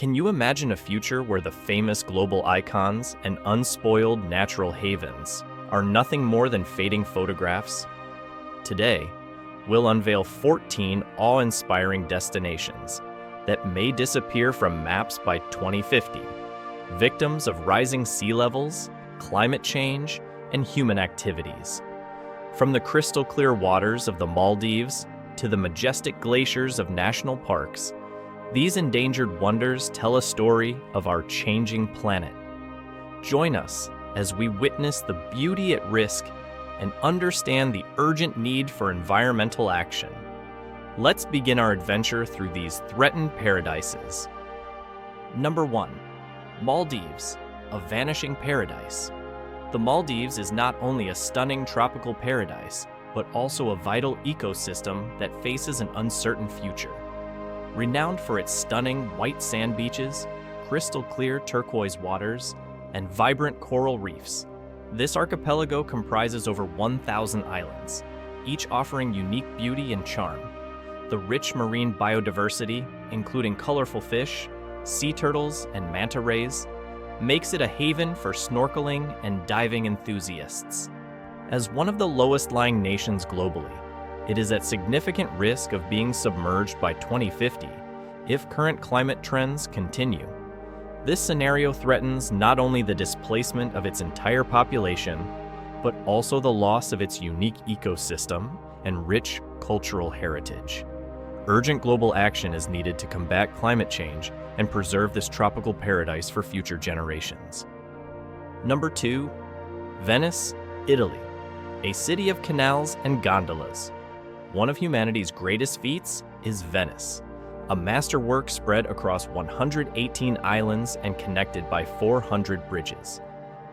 Can you imagine a future where the famous global icons and unspoiled natural havens are nothing more than fading photographs? Today, we'll unveil 14 awe-inspiring destinations that may disappear from maps by 2050, victims of rising sea levels, climate change, and human activities. From the crystal-clear waters of the Maldives to the majestic glaciers of national parks, these endangered wonders tell a story of our changing planet. Join us as we witness the beauty at risk and understand the urgent need for environmental action. Let's begin our adventure through these threatened paradises. Number 1. Maldives, a vanishing paradise. The Maldives is not only a stunning tropical paradise, but also a vital ecosystem that faces an uncertain future. Renowned for its stunning white sand beaches, crystal-clear turquoise waters, and vibrant coral reefs, this archipelago comprises over 1,000 islands, each offering unique beauty and charm. The rich marine biodiversity, including colorful fish, sea turtles, and manta rays, makes it a haven for snorkeling and diving enthusiasts. As one of the lowest-lying nations globally, it is at significant risk of being submerged by 2050 if current climate trends continue. This scenario threatens not only the displacement of its entire population, but also the loss of its unique ecosystem and rich cultural heritage. Urgent global action is needed to combat climate change and preserve this tropical paradise for future generations. Number 2. Venice, Italy, a city of canals and gondolas. One of humanity's greatest feats is Venice, a masterwork spread across 118 islands and connected by 400 bridges.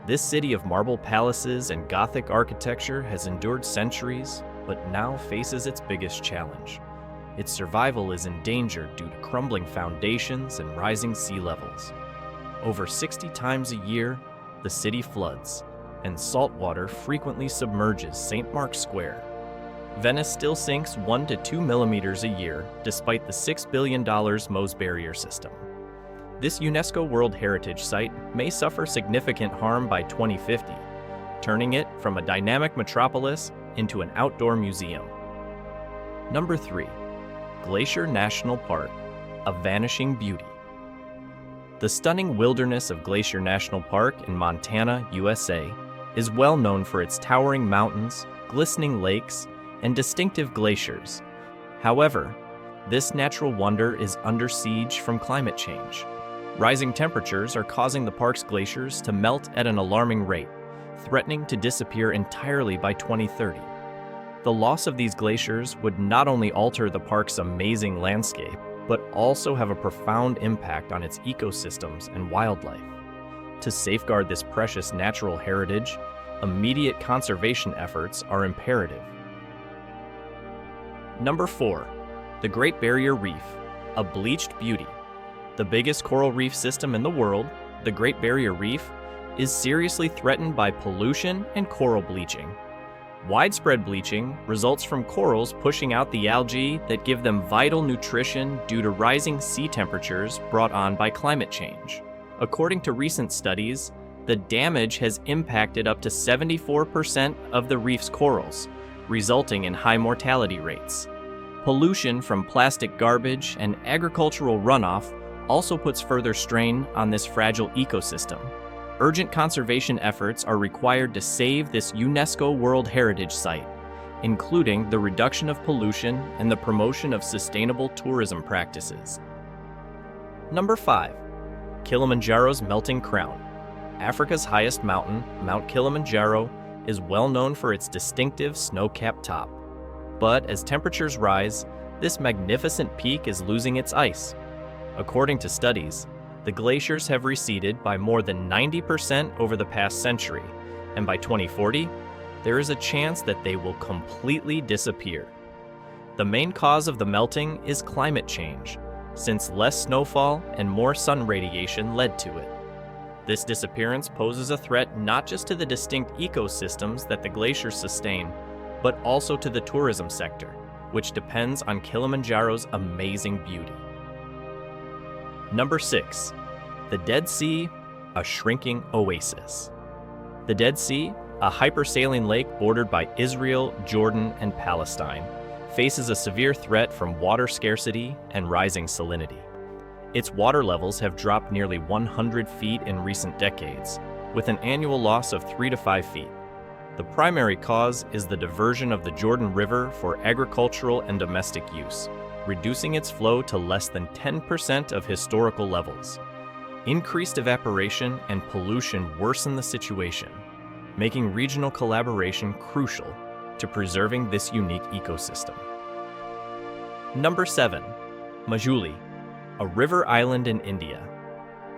This city of marble palaces and Gothic architecture has endured centuries, but now faces its biggest challenge. Its survival is endangered due to crumbling foundations and rising sea levels. Over 60 times a year, the city floods, and salt water frequently submerges St. Mark's Square. Venice still sinks 1 to 2 millimeters a year, despite the $6 billion Meuse barrier system. This UNESCO World Heritage Site may suffer significant harm by 2050, turning it from a dynamic metropolis into an outdoor museum. Number 3. Glacier National Park, a vanishing beauty. The stunning wilderness of Glacier National Park in Montana, USA, is well known for its towering mountains, glistening lakes, and distinctive glaciers. However, this natural wonder is under siege from climate change. Rising temperatures are causing the park's glaciers to melt at an alarming rate, threatening to disappear entirely by 2030. The loss of these glaciers would not only alter the park's amazing landscape, but also have a profound impact on its ecosystems and wildlife. To safeguard this precious natural heritage, immediate conservation efforts are imperative. Number 4. The Great Barrier Reef, a bleached beauty. The biggest coral reef system in the world, the Great Barrier Reef, is seriously threatened by pollution and coral bleaching. Widespread bleaching results from corals pushing out the algae that give them vital nutrition due to rising sea temperatures brought on by climate change. According to recent studies, the damage has impacted up to 74% of the reef's corals, resulting in high mortality rates. Pollution from plastic garbage and agricultural runoff also puts further strain on this fragile ecosystem. Urgent conservation efforts are required to save this UNESCO World Heritage Site, including the reduction of pollution and the promotion of sustainable tourism practices. Number 5. Kilimanjaro's melting crown. Africa's highest mountain, Mount Kilimanjaro, is well known for its distinctive snow-capped top. But as temperatures rise, this magnificent peak is losing its ice. According to studies, the glaciers have receded by more than 90% over the past century, and by 2040, there is a chance that they will completely disappear. The main cause of the melting is climate change, since less snowfall and more sun radiation led to it. This disappearance poses a threat not just to the distinct ecosystems that the glaciers sustain, but also to the tourism sector, which depends on Kilimanjaro's amazing beauty. Number 6. The Dead Sea, a shrinking oasis. The Dead Sea, a hypersaline lake bordered by Israel, Jordan, and Palestine, faces a severe threat from water scarcity and rising salinity. Its water levels have dropped nearly 100 feet in recent decades, with an annual loss of 3 to 5 feet. The primary cause is the diversion of the Jordan River for agricultural and domestic use, reducing its flow to less than 10% of historical levels. Increased evaporation and pollution worsen the situation, making regional collaboration crucial to preserving this unique ecosystem. Number 7. Majuli, a river island in India.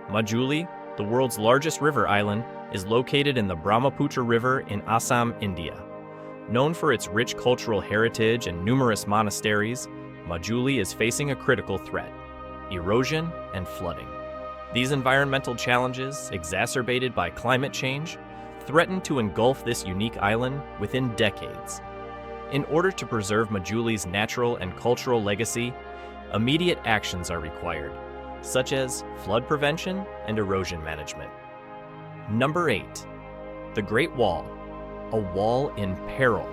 Majuli, the world's largest river island, is located in the Brahmaputra River in Assam, India. Known for its rich cultural heritage and numerous monasteries, Majuli is facing a critical threat: erosion and flooding. These environmental challenges, exacerbated by climate change, threaten to engulf this unique island within decades. In order to preserve Majuli's natural and cultural legacy, immediate actions are required, such as flood prevention and erosion management. Number 8. The Great Wall, a wall in peril.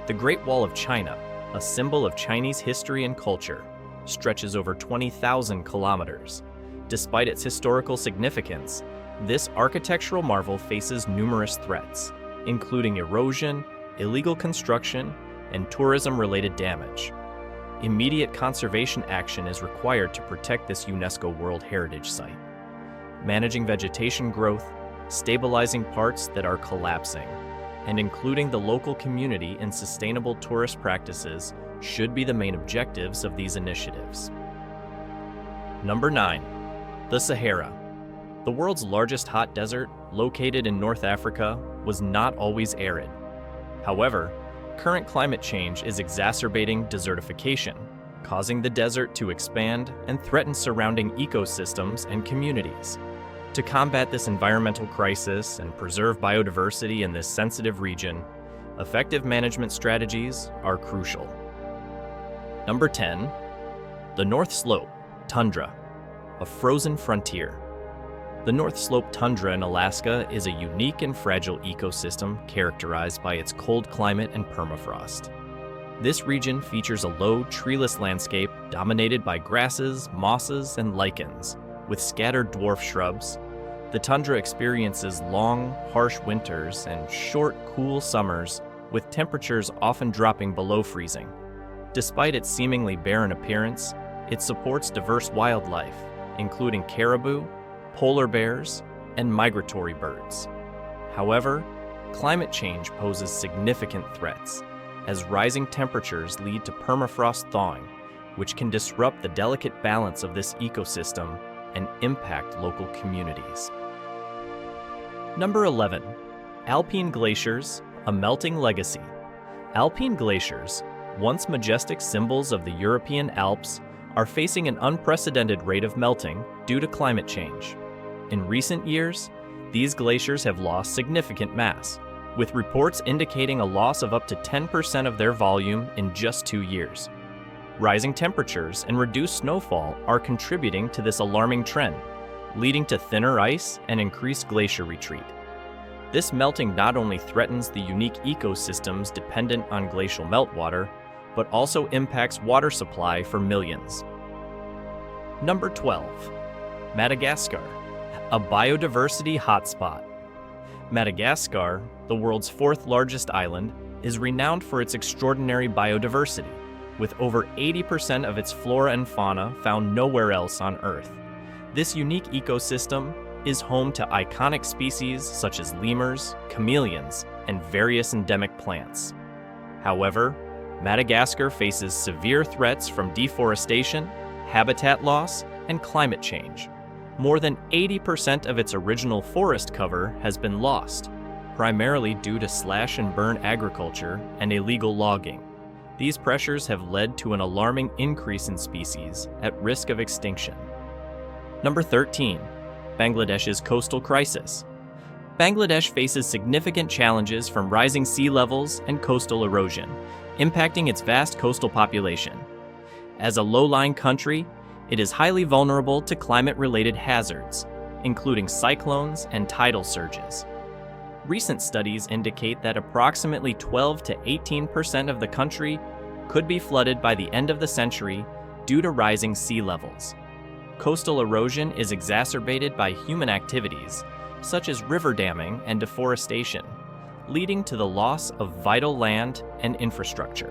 The Great Wall of China, a symbol of Chinese history and culture, stretches over 20,000 kilometers. Despite its historical significance, this architectural marvel faces numerous threats, including erosion, illegal construction, and tourism-related damage. Immediate conservation action is required to protect this UNESCO World Heritage Site. Managing vegetation growth, stabilizing parts that are collapsing, and including the local community in sustainable tourist practices should be the main objectives of these initiatives. Number 9. The Sahara. The world's largest hot desert, located in North Africa, was not always arid. However, current climate change is exacerbating desertification, causing the desert to expand and threaten surrounding ecosystems and communities. To combat this environmental crisis and preserve biodiversity in this sensitive region, effective management strategies are crucial. Number 10. The North Slope, tundra, a frozen frontier. The North Slope tundra in Alaska is a unique and fragile ecosystem characterized by its cold climate and permafrost. This region features a low, treeless landscape dominated by grasses, mosses, and lichens, with scattered dwarf shrubs. The tundra experiences long, harsh winters and short, cool summers, with temperatures often dropping below freezing. Despite its seemingly barren appearance, it supports diverse wildlife, including caribou, polar bears, and migratory birds. However, climate change poses significant threats, as rising temperatures lead to permafrost thawing, which can disrupt the delicate balance of this ecosystem and impact local communities. Number 11. Alpine glaciers, a melting legacy. Alpine glaciers, once majestic symbols of the European Alps, are facing an unprecedented rate of melting due to climate change. In recent years, these glaciers have lost significant mass, with reports indicating a loss of up to 10% of their volume in just 2 years. Rising temperatures and reduced snowfall are contributing to this alarming trend, leading to thinner ice and increased glacier retreat. This melting not only threatens the unique ecosystems dependent on glacial meltwater, but also impacts water supply for millions. Number 12. Madagascar, a biodiversity hotspot. Madagascar, the world's 4th largest island, is renowned for its extraordinary biodiversity, with over 80% of its flora and fauna found nowhere else on Earth. This unique ecosystem is home to iconic species such as lemurs, chameleons, and various endemic plants. However, Madagascar faces severe threats from deforestation, habitat loss, and climate change. More than 80% of its original forest cover has been lost, primarily due to slash-and-burn agriculture and illegal logging. These pressures have led to an alarming increase in species at risk of extinction. Number 13. Bangladesh's coastal crisis. Bangladesh faces significant challenges from rising sea levels and coastal erosion, impacting its vast coastal population. As a low-lying country, It is highly vulnerable to climate-related hazards, including cyclones and tidal surges. Recent studies indicate that approximately 12 to 18% of the country could be flooded by the end of the century due to rising sea levels. Coastal erosion is exacerbated by human activities, such as river damming and deforestation, leading to the loss of vital land and infrastructure.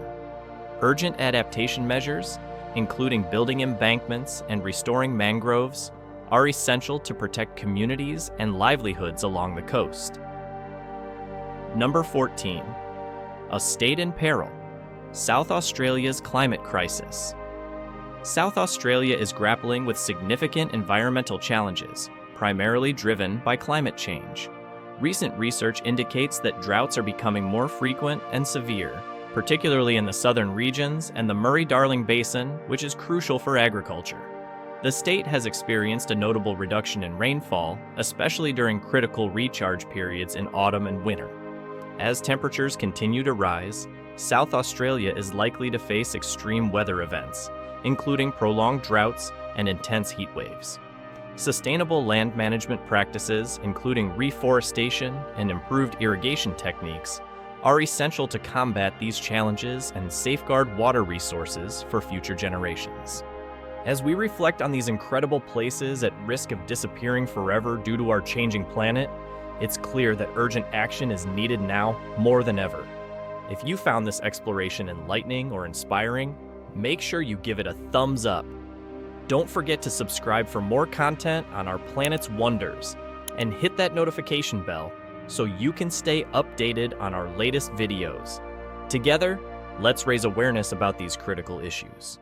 Urgent adaptation measures, including building embankments and restoring mangroves, are essential to protect communities and livelihoods along the coast. Number 14. A state in peril. South Australia's climate crisis. South Australia is grappling with significant environmental challenges, primarily driven by climate change. Recent research indicates that droughts are becoming more frequent and severe, particularly in the southern regions and the Murray-Darling Basin, which is crucial for agriculture. The state has experienced a notable reduction in rainfall, especially during critical recharge periods in autumn and winter. As temperatures continue to rise, South Australia is likely to face extreme weather events, including prolonged droughts and intense heat waves. Sustainable land management practices, including reforestation and improved irrigation techniques, are essential to combat these challenges and safeguard water resources for future generations. As we reflect on these incredible places at risk of disappearing forever due to our changing planet, it's clear that urgent action is needed now more than ever. If you found this exploration enlightening or inspiring, make sure you give it a thumbs up. Don't forget to subscribe for more content on our planet's wonders, and hit that notification bell so you can stay updated on our latest videos. Together, let's raise awareness about these critical issues.